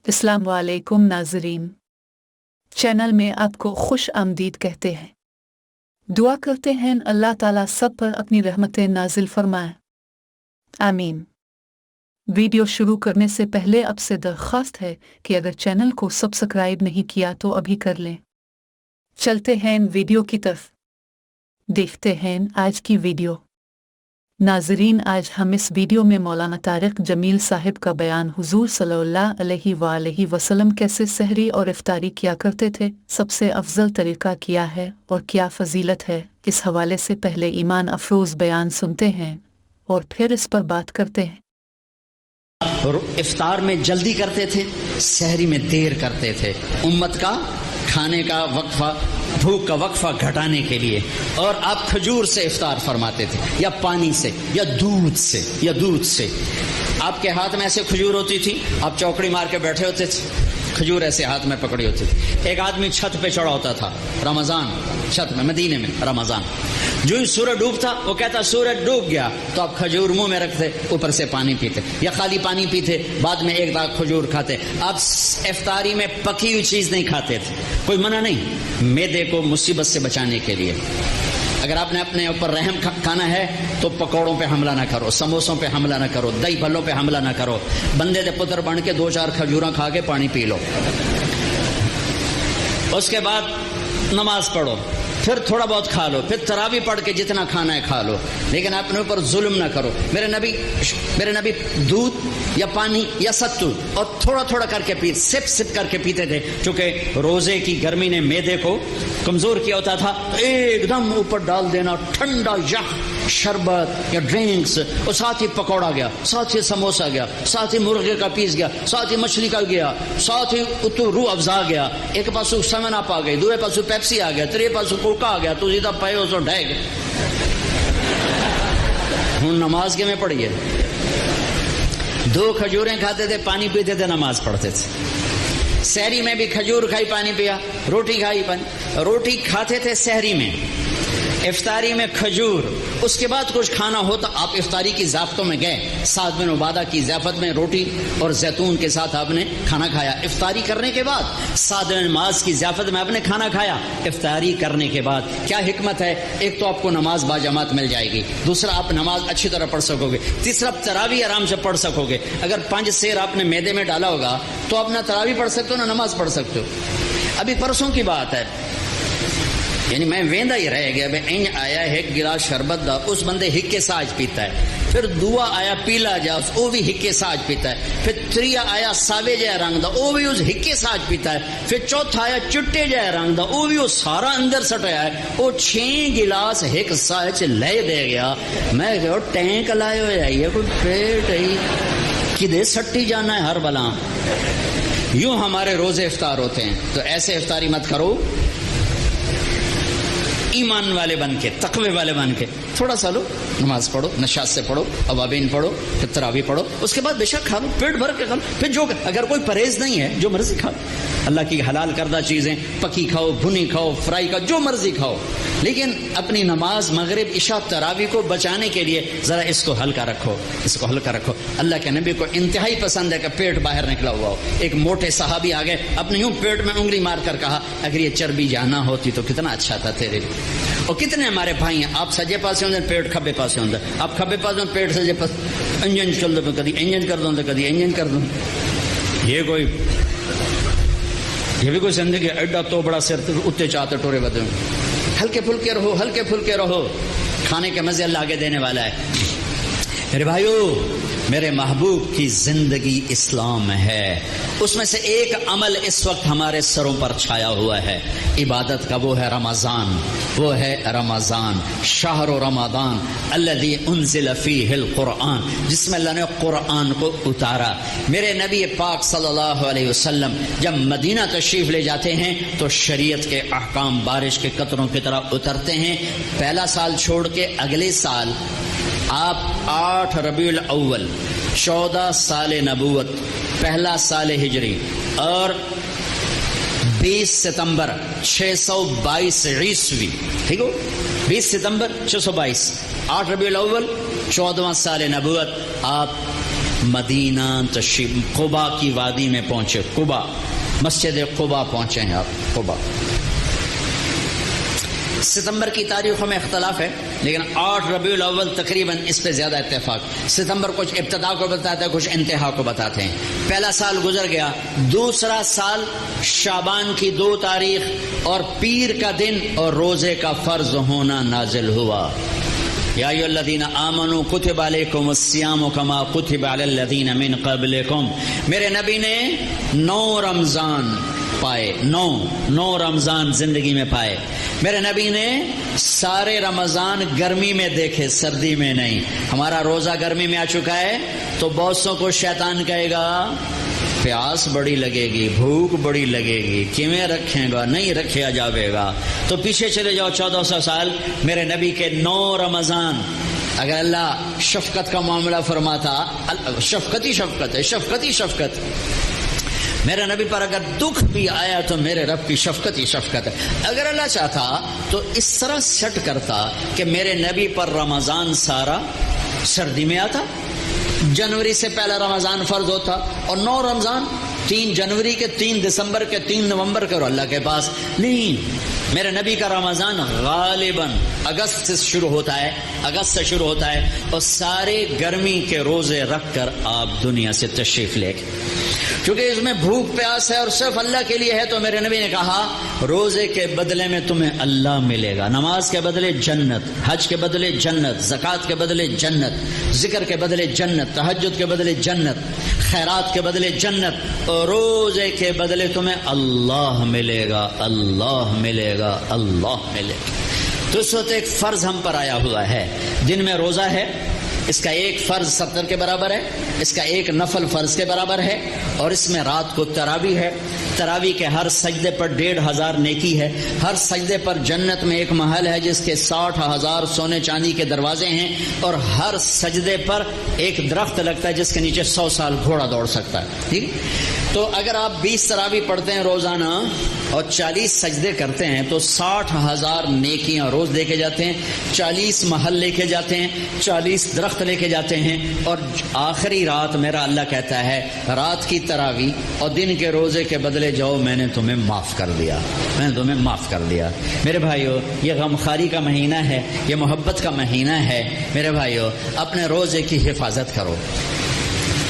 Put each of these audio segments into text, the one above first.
अस्सलाम वालेकुम नाज़रीन, चैनल में आपको खुश आमदीद कहते हैं। दुआ करते हैं अल्लाह ताला सब पर अपनी रहमतें नाजिल फरमाए, आमीन। वीडियो शुरू करने से पहले आपसे दरख्वास्त है कि अगर चैनल को सब्सक्राइब नहीं किया तो अभी कर लें। चलते हैं वीडियो की तरफ, देखते हैं आज की वीडियो। नाजरीन, आज हम इस वीडियो में मौलाना तारिक जमील साहिब का बयान हुजूर सल्लल्लाहु अलैहि वसल्लम कैसे सहरी और इफ्तारी किया करते थे, सबसे अफजल तरीका क्या है और क्या फजीलत है, इस हवाले से पहले ईमान अफरोज बयान सुनते हैं और फिर इस पर बात करते हैं। इफ्तार में जल्दी करते थे, सहरी में देर करते थे, उम्मत का खाने का वक्फा, भूख का वक्फा घटाने के लिए। और आप खजूर से इफ्तार फरमाते थे, या पानी से, या दूध से। आपके हाथ में ऐसे खजूर होती थी, आप चौकड़ी मार के बैठे होते थे, खजूर ऐसे हाथ में पकड़ी होती थी। एक आदमी छत पे चढ़ा होता था, रमजान, छत में, मदीने में रमजान, जो ही सूरज डूबता वो कहता सूरज डूब गया, तो आप खजूर मुंह में रखते, ऊपर से पानी पीते, या खाली पानी पीते, बाद में एक दाग खजूर खाते। आप इफ्तारी में पकी हुई चीज नहीं खाते थे, कोई मना नहीं, मैदे को मुसीबत से बचाने के लिए। अगर आपने अपने ऊपर रहम खाना है तो पकौड़ों पे हमला ना करो, समोसों पे हमला ना करो, दही भल्लों पे हमला ना करो, बंदे दे पुत्र बन के 2-4 खजूरा खा के पानी पी लो। उसके बाद नमाज पढ़ो, फिर थोड़ा बहुत खा लो, फिर तरावी पढ़ के जितना खाना है खा लो, लेकिन अपने ऊपर जुल्म ना करो। मेरे नबी दूध या पानी या सत्तू और थोड़ा थोड़ा करके सिप करके पीते थे, क्योंकि रोजे की गर्मी ने मैदे को कमजोर किया होता था। एकदम ऊपर डाल देना ठंडा या शरबत या ड्रिंक्स, और साथ ही पकौड़ा गया, साथ ही समोसा गया, साथ ही मुर्गे का पीस गया, साथ ही मछली का गया, साथ ही उतू रूह अफजा गया, एक पासू सेवन अप आ गई, दूसरे पासू पेप्सी आ गया, तीसरे पासू कोका आ गया, तो सीधा पे सो ढह गए। हूं नमाज के में पढ़ी है, 2 खजूरें खाते थे, पानी पीते थे, नमाज पढ़ते थे। सहरी में भी खजूर खाई, पानी पिया, रोटी खाई, पानी, रोटी खाते थे सहरी में, इफ्तारी में खजूर। उसके बाद कुछ खाना हो तो आप इफ्तारी की ज़ाफ़तों में गए, साद बिन उबादा की ज़ियाफ़त में रोटी और जैतून के साथ आपने खाना खाया। इफ्तारी करने के बाद साद बिन माज की ज़ियाफ़त में आपने खाना खाया। इफ्तारी करने के बाद क्या हिकमत है, एक तो आपको नमाज बाजमात मिल जाएगी, दूसरा आप नमाज अच्छी तरह पढ़ सकोगे, तीसरा तरावी आराम से पढ़ सकोगे। अगर 5 सेर आपने मैदे में डाला होगा तो आप ना तरावी पढ़ सकते हो ना नमाज पढ़ सकते हो। अभी परसों की बात है, यानी मैं वेंदा ही रह गया, इंज आया एक गिलास शरबत दा, उस बंदे हिक्के साज पीता है, फिर दुआ आया पीला जा, वो भी हिक्के साज पीता है, फिर त्रिया आया सावे जै रंग दा, वो भी उस हिक्के साज पीता है, फिर चौथा आया चिट्टे जै रंग दा, वो भी वो सारा अंदर सटाया है, वो 6 गिलास हिक साज ले दे गया। मैं कहो टैंक लाए हो जाइए, कोई पेट ही किधे सट्टी जाना है हर बला। यूं हमारे रोजे इफ्तार होते हैं, तो ऐसे इफ्तारी मत करो, ईमान वाले बन के, तकवे वाले बन के थोड़ा सा लो, नमाज पढ़ो, नशात से पढ़ो, अवाबीन पढ़ो, फिर तरावी पढ़ो, उसके बाद बेशक खा लो, पेट भर के खा लो, फिर जो अगर कोई परहेज नहीं है जो मर्जी खा लो। अल्लाह की हलाल करदा चीजें पकी खाओ, भुनी खाओ, फ्राई खाओ, जो मर्जी खाओ, लेकिन अपनी नमाज मगरिब इशा तरावी को बचाने के लिए जरा इसको हल्का रखो, इसको हल्का रखो। अल्लाह के नबी को इंतहाई पसंद है कि पेट बाहर निकला हुआ हो। एक मोटे साहबी आ गए, अपने यूं पेट में उंगली मार कर कहा, अगर ये चर्बी जाना होती तो कितना अच्छा था तेरे लिए। और कितने हमारे भाई हैं, आप सजे पासे होंगे, पेट खब्बे पासे होंगे, आप खब्बे पासे होंगे, पेट सजे पास, इंजन चल दो, कभी इंजन कर दो, कभी इंजन कर दो। ये भी कोई जिंदगी एडा तो बड़ा सिर उत्ते चाहते टोरे बदे। हल्के फुल्के रहो, हल्के फुल्के रहो, खाने के मजे अल्लाह आगे देने वाला है। मेरे भाइयों, मेरे महबूब की जिंदगी इस्लाम है, उसमें से एक अमल इस वक्त हमारे सरों पर छाया हुआ है इबादत का, वो है रमजान, वो है रमजान, शहर रमजान अल्लज़ी उन्ज़िल फ़ीहिल कुरआन, जिसमें अल्लाह ने कुरआन को उतारा। मेरे नबी पाक सल्लल्लाहु अलैहि वसल्लम जब मदीना तशरीफ ले जाते हैं तो शरीयत के अहकाम बारिश के कतरों की तरह उतरते हैं। पहला साल छोड़ के अगले साल आप 8 रबीउल अव्वल 14 साल नबूवत, पहला साल हिजरी, और 20 सितंबर 622 ईस्वी, ठीक हो, 20 सितंबर 622, 8 रबीउल अव्वल 14वां साल नबूवत, आप مدینہ تشریف قبا کی وادی میں پہنچے. قبا مسجد قبا پہنچے ہیں آپ. قبا ستمبر کی تاریخوں میں اختلاف ہے لیکن 8 ربیع الاول تقریباً اس پہ زیادہ اتفاق. ستمبر کچھ ابتدا کو بتاتا ہے کچھ انتہا کو بتاتے ہیں. پہلا سال گزر گیا. دوسرا سال شعبان کی 2 تاریخ اور پیر کا دن اور روزے کا فرض ہونا نازل ہوا. یا ایھا الذین آمنوا کتب علیکم الصیام کما کتب علی الذین من قبلکم. میرے نبی نے 9 رمضان پائے. 9 رمضان زندگی میں پائے. میرے نبی نے سارے رمضان گرمی میں دیکھے سردی میں نہیں. ہمارا روزہ گرمی میں آ چکا ہے تو بہتوں کو شیطان کہے گا پیاس بڑی لگے گی بھوک بڑی لگے گی کیویں رکھیں گا نہیں رکھا جاوے گا. تو پیچھے چلے جاؤ 1400 سال. میرے نبی کے 9 رمضان. اگر اللہ شفقت کا معاملہ فرماتا شفقت ہی شفقت ہے شفقت ہی شفقت. میرے نبی پر اگر دکھ بھی آیا تو میرے رب کی شفقت ہی شفقت ہے. اگر اللہ چاہتا تو اس طرح سیٹ کرتا کہ میرے نبی پر رمضان سارا سردی میں آتا. جنوری سے پہلا رمضان فرض ہوتا اور 9 رمضان 3 جنوری کے 3 دسمبر کے 3 نومبر کے. اور اللہ کے پاس نہیں. میرے نبی کا رمضان غالباً اگست سے شروع ہوتا ہے. اگست سے شروع ہوتا ہے اور سارے گرمی کے روزے رکھ کر آپ دنیا سے تشریف لے گئے. کیونکہ اس میں بھوک پیاس ہے اور صرف اللہ کے لیے ہے تو میرے نبی نے کہا روزے کے بدلے میں تمہیں اللہ ملے گا. نماز کے بدلے جنت, حج کے بدلے جنت, زکوٰۃ کے بدلے جنت, ذکر کے بدلے جنت, تہجد کے بدلے جنت, خیرات کے بدلے جنت, اور روزے کے بدلے تمہیں اللہ ملے گا. اللہ ملے گا. اللہ ملے گا. تو اس وقت ایک فرض ہم پر آیا ہوا ہے. دن میں روزہ ہے, اس کا ایک فرض 70 کے برابر ہے, اس کا ایک نفل فرض کے برابر ہے, اور اس میں رات کو تراویح ہے. تراویح کے ہر سجدے پر 1500 نیکی ہے. ہر سجدے پر جنت میں ایک محل ہے جس کے 60,000 سونے چاندی کے دروازے ہیں, اور ہر سجدے پر ایک درخت لگتا ہے جس کے نیچے 100 سال گھوڑا دوڑ سکتا ہے. ٹھیک. تو اگر آپ 20 تراویح پڑھتے ہیں روزانہ اور 40 سجدے کرتے ہیں تو 60,000 نیکیاں روز لے کے جاتے ہیں, 40 محل لے کے جاتے ہیں, 40 درخت لے کے جاتے ہیں. اور آخری رات میرا اللہ کہتا ہے رات کی تراویح اور دن کے روزے کے بدلے جاؤ میں نے تمہیں معاف کر دیا. میں نے تمہیں معاف کر دیا. میرے بھائیو یہ غمخواری کا مہینہ ہے, یہ محبت کا مہینہ ہے. میرے بھائیو اپنے روزے کی حفاظت کرو.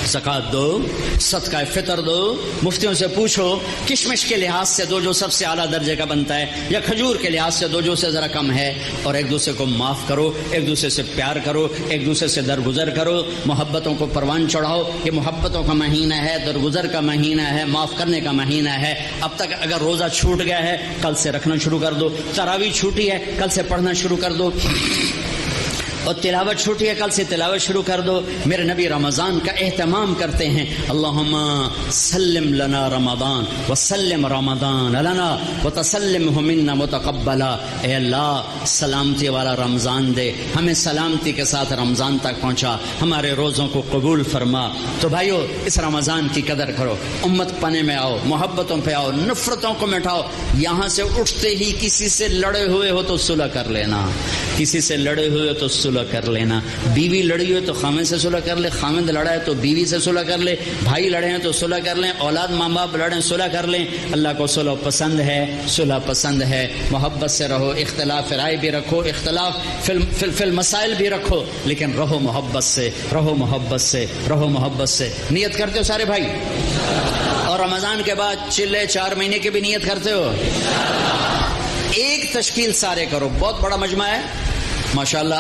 زکوٰۃ دو, صدقہ فطر دو. مفتیوں سے پوچھو کشمش کے لحاظ سے دو جو سب سے اعلیٰ درجے کا بنتا ہے, یا کھجور کے لحاظ سے دو جو سے ذرا کم ہے. اور ایک دوسرے کو معاف کرو, ایک دوسرے سے پیار کرو, ایک دوسرے سے درگزر کرو. محبتوں کو پروان چڑھاؤ. یہ محبتوں کا مہینہ ہے, درگزر کا مہینہ ہے, معاف کرنے کا مہینہ ہے. اب تک اگر روزہ چھوٹ گیا ہے کل سے رکھنا شروع کر دو. تراویح چھوٹی ہے کل سے پڑھنا شروع کر دو. اور تلاوت چھوٹی ہے کل سے تلاوت شروع کر دو. میرے نبی رمضان کا اہتمام کرتے ہیں. اللہم سلم لنا رمضان وسلم رمضان لنا وتسلمہ منا متقبلا. اے اللہ سلامتی والا رمضان دے, ہمیں سلامتی کے ساتھ رمضان تک پہنچا, ہمارے روزوں کو قبول فرما. تو بھائیو اس رمضان کی قدر کرو, امت پنے میں آؤ, محبتوں پہ آؤ, نفرتوں کو مٹاؤ. یہاں سے اٹھتے ہی کسی سے لڑے ہوئے ہو تو صلح کر لینا, کسی سے لڑے ہوئے تو صلح کر لینا. بیوی لڑی ہوئی تو خامد سے صلح کر لے, خامد لڑا ہے تو بیوی سے صلح کر لے, بھائی لڑے ہیں تو صلح کر لیں, اولاد ماں باپ لڑیں صلح کر لیں. اللہ کو صلح پسند ہے, صلح پسند ہے. محبت سے رہو, اختلاف رائے بھی رکھو, اختلاف فی المسائل بھی رکھو, لیکن رہو محبت سے, رہو محبت سے, رہو محبت سے. نیت کرتے ہو سارے بھائی؟ اور رمضان کے بعد چلے 4 مہینے کی بھی نیت کرتے ہو؟ ایک تشکیل سارے کرو. بہت بڑا مجمع ہے ماشاءاللہ,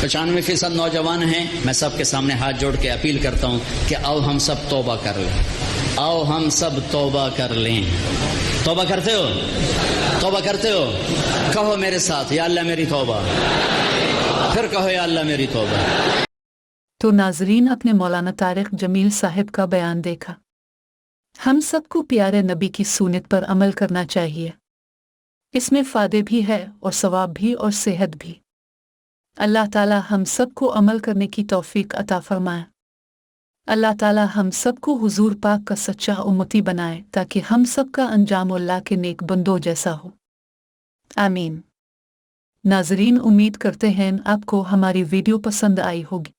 95% نوجوان ہیں. میں سب کے سامنے ہاتھ جوڑ کے اپیل کرتا ہوں کہ آؤ ہم سب توبہ کر لیں, آؤ ہم سب توبہ کر لیں. توبہ کرتے ہو؟ توبہ کرتے ہو؟ کہو میرے ساتھ یا اللہ میری توبہ. پھر کہو یا اللہ میری توبہ. تو ناظرین اپنے مولانا طارق جمیل صاحب کا بیان دیکھا. ہم سب کو پیارے نبی کی سنت پر عمل کرنا چاہیے. اس میں فائدے بھی ہے اور ثواب بھی اور صحت بھی. اللہ تعالی ہم سب کو عمل کرنے کی توفیق عطا فرمائے. اللہ تعالی ہم سب کو حضور پاک کا سچا امتی بنائے تاکہ ہم سب کا انجام اللہ کے نیک بندوں جیسا ہو. آمین. ناظرین امید کرتے ہیں آپ کو ہماری ویڈیو پسند آئی ہوگی.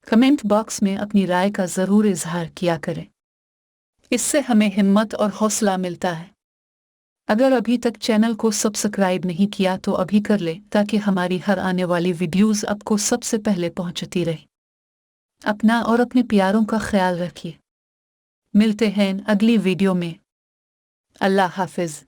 कमेंट बॉक्स में अपनी राय का ज़रूर इजहार किया करें। इससे हमें हिम्मत और हौसला मिलता है। अगर अभी तक चैनल को सब्सक्राइब नहीं किया तो अभी कर ले, ताकि हमारी हर आने वाली वीडियोस आपको सबसे पहले पहुंचती रहे। अपना और अपने प्यारों का ख्याल रखिए। मिलते हैं अगली वीडियो में। अल्लाह हाफिज।